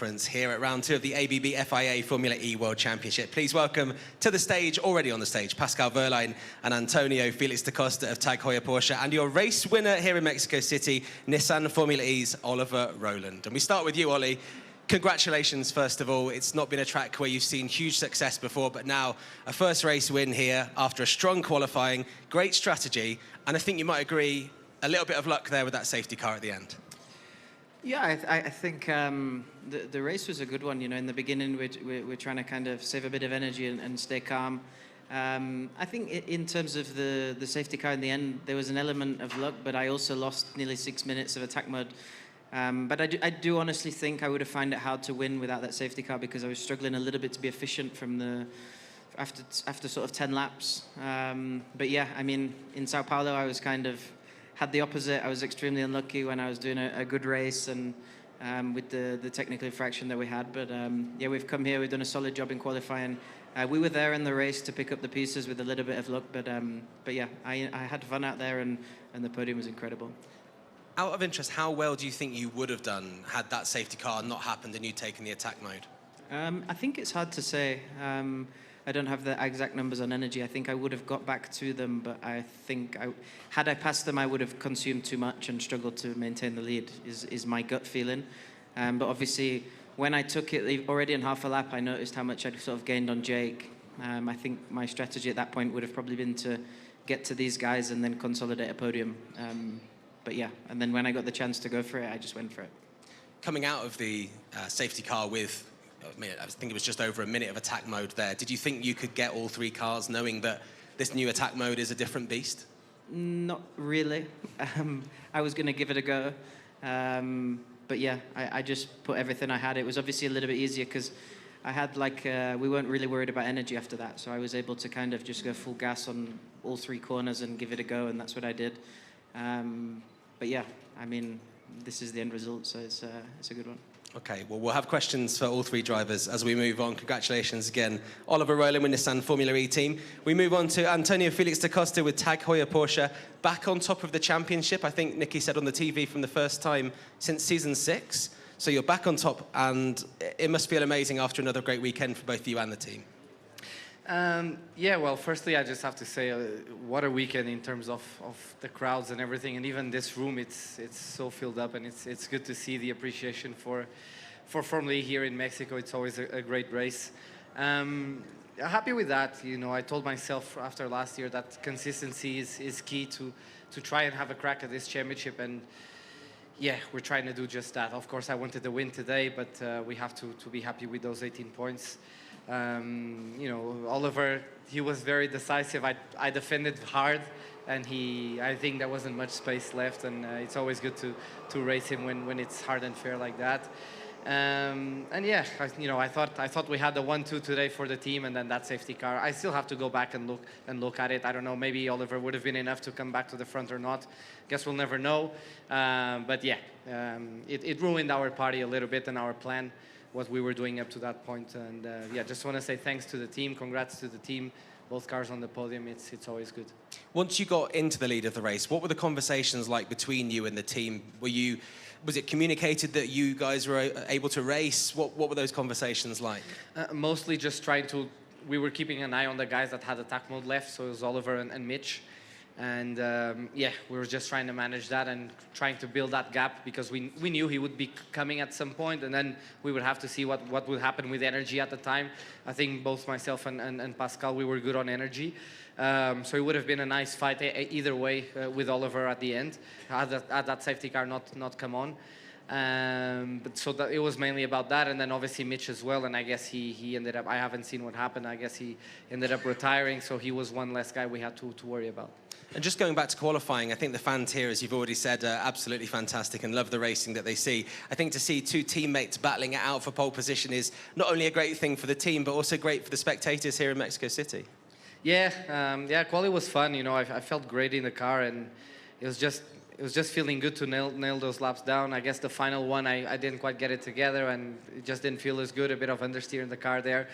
Here at round 2 of the ABB FIA Formula E World Championship. Please welcome to the stage, already on the stage, Pascal Wehrlein and Antonio Felix da Costa of Tag Heuer Porsche, and your race winner here in Mexico City, Nissan Formula E's Oliver Rowland. And we start with you, Ollie. Congratulations, first of all. It's not been a track where you've seen huge success before, but now a first race win here after a strong qualifying, great strategy, and I think you might agree, a little bit of luck there with that safety car at the end. Yeah, I think the race was a good one. You know, in the beginning, we're trying to kind of save a bit of energy and stay calm. I think in terms of the safety car in the end, there was an element of luck, but I also lost nearly 6 minutes of attack mode. But I do honestly think I would have found it hard to win without that safety car because I was struggling a little bit to be efficient from after sort of 10 laps. But yeah, I mean, in Sao Paulo, I was kind of had the opposite. I was extremely unlucky when I was doing a good race and with the technical infraction that we had. But yeah, we've come here, we've done a solid job in qualifying. We were there in the race to pick up the pieces with a little bit of luck. But yeah, I had fun out there and the podium was incredible. Out of interest, how well do you think you would have done had that safety car not happened and you'd taken the attack mode? I think it's hard to say. I don't have the exact numbers on energy. I think I would have got back to them, but I think had I passed them, I would have consumed too much and struggled to maintain the lead, is my gut feeling. But obviously, when I took it already in half a lap, I noticed how much I'd sort of gained on Jake. I think my strategy at that point would have probably been to get to these guys and then consolidate a podium. But yeah, and then when I got the chance to go for it, I just went for it. Coming out of the safety car with, I think it was just over a minute of attack mode there. Did you think you could get all 3 cars knowing that this new attack mode is a different beast? Not really. I was going to give it a go. But yeah, I just put everything I had. It was obviously a little bit easier because I had we weren't really worried about energy after that. So I was able to kind of just go full gas on all 3 corners and give it a go. And that's what I did. But yeah, I mean, this is the end result. So it's a good one. Okay, well, we'll have questions for all 3 drivers as we move on. Congratulations again, Oliver Rowland with Nissan Formula E team. We move on to Antonio Felix da Costa with Tag Heuer Porsche, back on top of the championship. I think Nicky said on the TV from the first time since season 6. So you're back on top, and it must feel amazing after another great weekend for both you and the team. Yeah, well, firstly, I just have to say, what a weekend in terms of the crowds and everything, and even this room, it's so filled up, and it's good to see the appreciation for Formula E here in Mexico. It's always a great race. Happy with that. You know, I told myself after last year that consistency is key to try and have a crack at this championship, and yeah, we're trying to do just that. Of course, I wanted the win today, but we have to be happy with those 18 points. You know, Oliver, he was very decisive. I defended hard, and I think there wasn't much space left, and it's always good to race him when it's hard and fair like that. And yeah, you know, I thought we had the 1-2 today for the team, and then that safety car. I still have to go back and look at it. I don't know, maybe Oliver would have been enough to come back to the front or not. Guess we'll never know. But yeah, it ruined our party a little bit and our plan, what we were doing up to that point. And yeah, just want to say thanks to the team, congrats to the team, both cars on the podium. It's always good. Once you got into the lead of the race, what were the conversations like between you and the team? Was it communicated that you guys were able to race? What were those conversations like? Mostly just we were keeping an eye on the guys that had attack mode left, so it was Oliver and Mitch. And yeah, we were just trying to manage that and trying to build that gap because we knew he would be coming at some point, and then we would have to see what would happen with energy at the time. I think both myself and Pascal, we were good on energy. So it would have been a nice fight either way with Oliver at the end, had that safety car not come on. But so that it was mainly about that, and then obviously Mitch as well, and I guess he ended up, I haven't seen what happened, I guess he ended up retiring, so he was one less guy we had to worry about. And just going back to qualifying, I think the fans here, as you've already said, are absolutely fantastic and love the racing that they see. I think to see 2 teammates battling it out for pole position is not only a great thing for the team, but also great for the spectators here in Mexico City. Yeah, quali was fun. You know, I felt great in the car, and it was just feeling good to nail those laps down. I guess the final one, I didn't quite get it together, and it just didn't feel as good. A bit of understeer in the car there.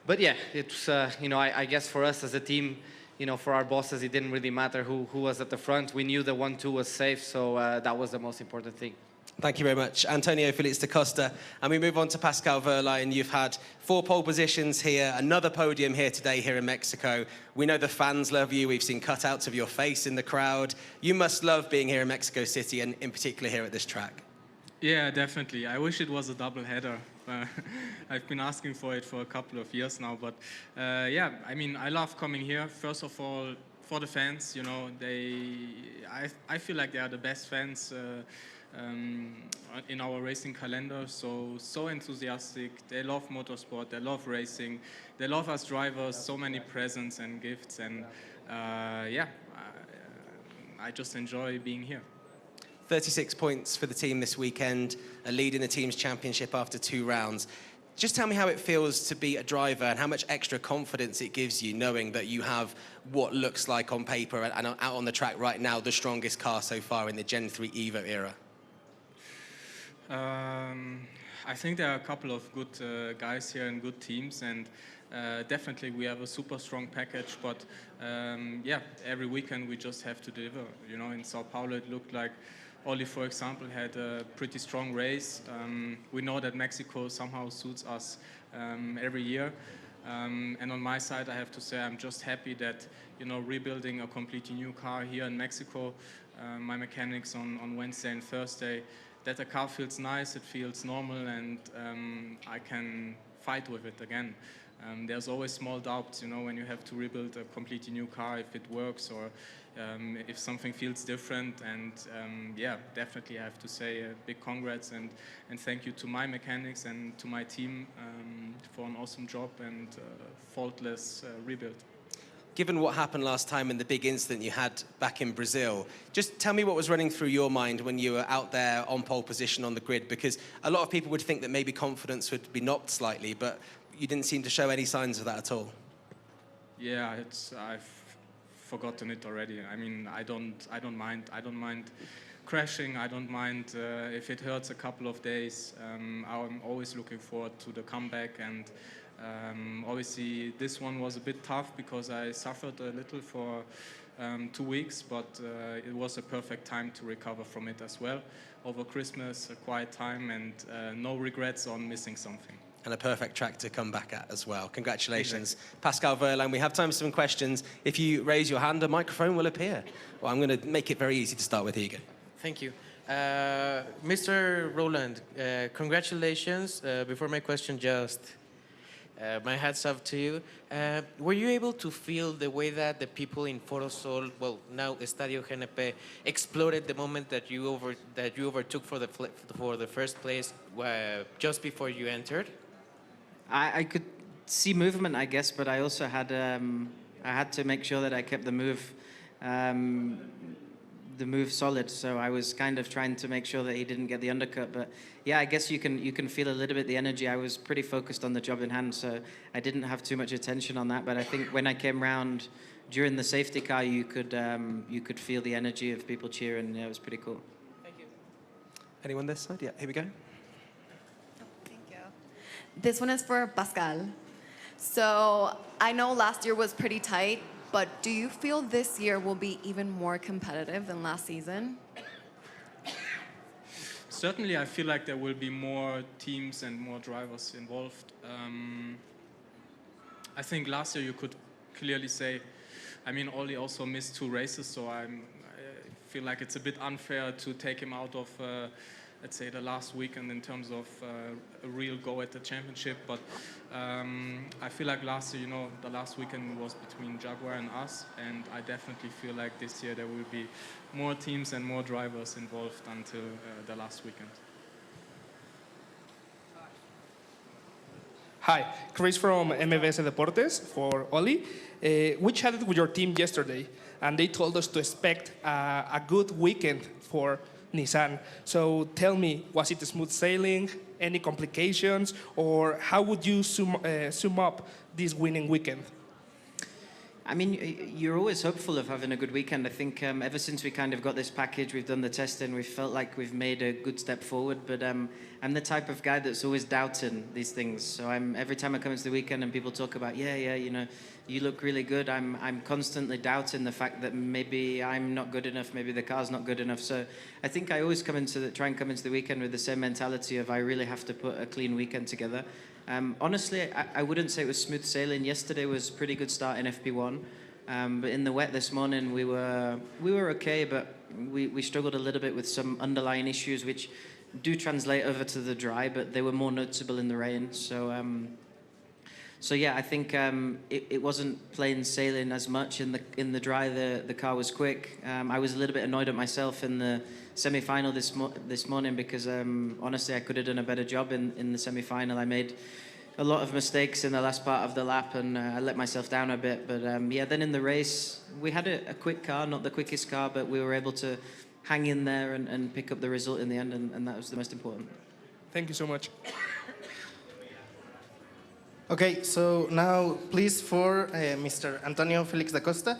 But yeah, it's you know, I guess for us as a team, you know, for our bosses, it didn't really matter who was at the front. We knew the 1-2 was safe, so that was the most important thing. Thank you very much. Antonio, Felix, Costa. And we move on to Pascal Wehrlein. You've had 4 pole positions here, another podium here today here in Mexico. We know the fans love you. We've seen cutouts of your face in the crowd. You must love being here in Mexico City and in particular here at this track. Yeah, definitely. I wish it was a double header. I've been asking for it for a couple of years now, but yeah, I mean, I love coming here. First of all, for the fans, you know, I feel like they are the best fans in our racing calendar. So enthusiastic. They love motorsport. They love racing. They love us drivers. So many presents and gifts, and yeah, I just enjoy being here. 36 points for the team this weekend, a lead in the team's championship after 2 rounds. Just tell me how it feels to be a driver and how much extra confidence it gives you knowing that you have what looks like on paper and out on the track right now the strongest car so far in the Gen 3 Evo era. I think there are a couple of good guys here and good teams, and definitely we have a super strong package, but yeah, every weekend we just have to deliver. You know, in Sao Paulo it looked like Oli, for example, had a pretty strong race. We know that Mexico somehow suits us every year. And on my side, I have to say I'm just happy that, you know, rebuilding a completely new car here in Mexico, my mechanics on Wednesday and Thursday, that the car feels nice, it feels normal, and I can fight with it again. There's always small doubts, you know, when you have to rebuild a completely new car, if it works or if something feels different. And yeah, definitely I have to say a big congrats and thank you to my mechanics and to my team for an awesome job and faultless rebuild. Given what happened last time and the big incident you had back in Brazil, just tell me what was running through your mind when you were out there on pole position on the grid, because a lot of people would think that maybe confidence would be knocked slightly, but you didn't seem to show any signs of that at all. Yeah, I've forgotten it already. I mean, I don't mind crashing. I don't mind if it hurts a couple of days. I'm always looking forward to the comeback, and obviously this one was a bit tough because I suffered a little for 2 weeks, but it was a perfect time to recover from it as well. Over Christmas, a quiet time, and no regrets on missing something. And a perfect track to come back at as well. Congratulations. Exactly. Pascal Wehrlein, we have time for some questions. If you raise your hand, a microphone will appear. Well, I'm going to make it very easy to start with. Here you go. Thank you. Mr. Rowland, congratulations. Before my question, just my hats off to you. Were you able to feel the way that the people in Forosol, well, now Estadio GNP, exploded the moment that you overtook for the first place just before you entered? I could see movement, I guess, but I also had to make sure that I kept the move solid. So I was kind of trying to make sure that he didn't get the undercut. But yeah, I guess you can feel a little bit the energy. I was pretty focused on the job in hand, so I didn't have too much attention on that. But I think when I came round during the safety car, you could feel the energy of people cheering. Yeah, it was pretty cool. Thank you. Anyone this side? Yeah, here we go. Thank you. This one is for Pascal. So I know last year was pretty tight, but do you feel this year will be even more competitive than last season? Certainly, I feel like there will be more teams and more drivers involved. I think last year you could clearly say, I mean, Oli also missed 2 races, so I feel like it's a bit unfair to take him out of let's say the last weekend in terms of a real go at the championship. But I feel like last year, you know, the last weekend was between Jaguar and us, and I definitely feel like this year there will be more teams and more drivers involved until the last weekend. Hi, Chris from MBS Deportes for Oli. We chatted with your team yesterday, and they told us to expect a good weekend for Nissan. So tell me, was it smooth sailing, any complications, or how would you sum up this winning weekend? I mean, you're always hopeful of having a good weekend. I think ever since we kind of got this package, we've done the testing, we've felt like we've made a good step forward. But I'm the type of guy that's always doubting these things. So every time I come into the weekend and people talk about, yeah, you know, you look really good, I'm constantly doubting the fact that maybe I'm not good enough, maybe the car's not good enough. So I think I always try and come into the weekend with the same mentality of I really have to put a clean weekend together. Honestly, I wouldn't say it was smooth sailing. Yesterday was a pretty good start in FP1, but in the wet this morning we were okay, but we struggled a little bit with some underlying issues which do translate over to the dry, but they were more noticeable in the rain. So yeah, I think it wasn't plain sailing as much in the dry. The car was quick. I was a little bit annoyed at myself in the semi-final this morning because honestly I could have done a better job in the semi-final. I made a lot of mistakes in the last part of the lap and I let myself down a bit. But yeah, then in the race we had a quick car, not the quickest car, but we were able to hang in there and pick up the result in the end, and that was the most important. Thank you so much. Okay, so now please for Mr. Antonio Felix da Costa.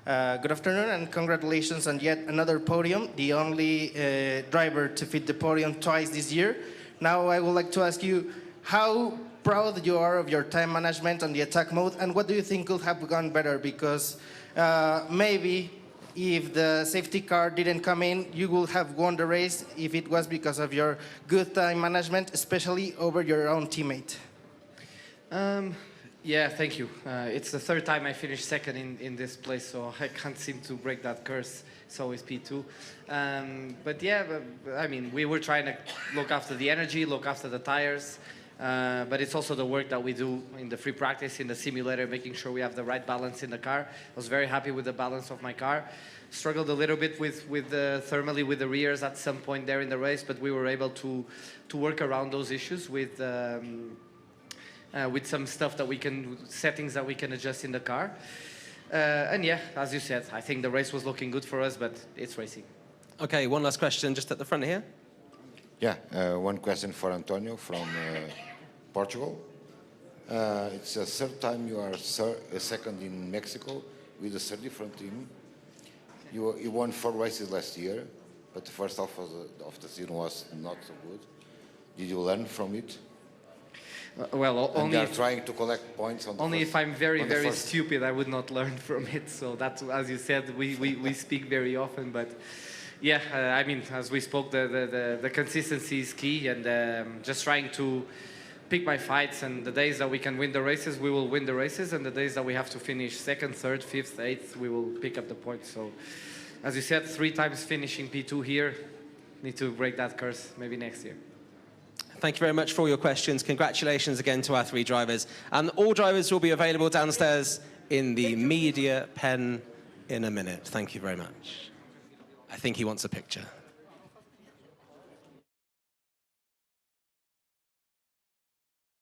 Good afternoon and congratulations on yet another podium, the only driver to fit the podium twice this year. Now I would like to ask you how proud you are of your time management on the attack mode and what do you think could have gone better, because maybe if the safety car didn't come in, you would have won the race if it was because of your good time management, especially over your own teammate. Yeah, thank you. It's the third time I finished second in this place, so I can't seem to break that curse. It's always P2. But yeah, I mean, we were trying to look after the energy, look after the tires, but it's also the work that we do in the free practice, in the simulator, making sure we have the right balance in the car. I was very happy with the balance of my car. Struggled a little bit thermally with the rears at some point there in the race, but we were able to work around those issues with some stuff settings that we can adjust in the car. And yeah, as you said, I think the race was looking good for us, but it's racing. Okay, one last question just at the front here. Yeah, one question for Antonio from Portugal. It's the third time you are second in Mexico with a different team. You won 4 races last year, but the first half of the season was not so good. Did you learn from it? Well, only if trying to collect points on the only first, if I'm very stupid, I would not learn from it. So that's, as you said, we speak very often. But yeah, I mean, as we spoke, the consistency is key, and just trying to pick my fights. And the days that we can win the races, we will win the races. And the days that we have to finish 2nd, 3rd, 5th, 8th, we will pick up the points. So, as you said, 3 times finishing P2 here. Need to break that curse maybe next year. Thank you very much for all your questions. Congratulations again to our 3 drivers. And all drivers will be available downstairs in the media pen in a minute. Thank you very much. I think he wants a picture.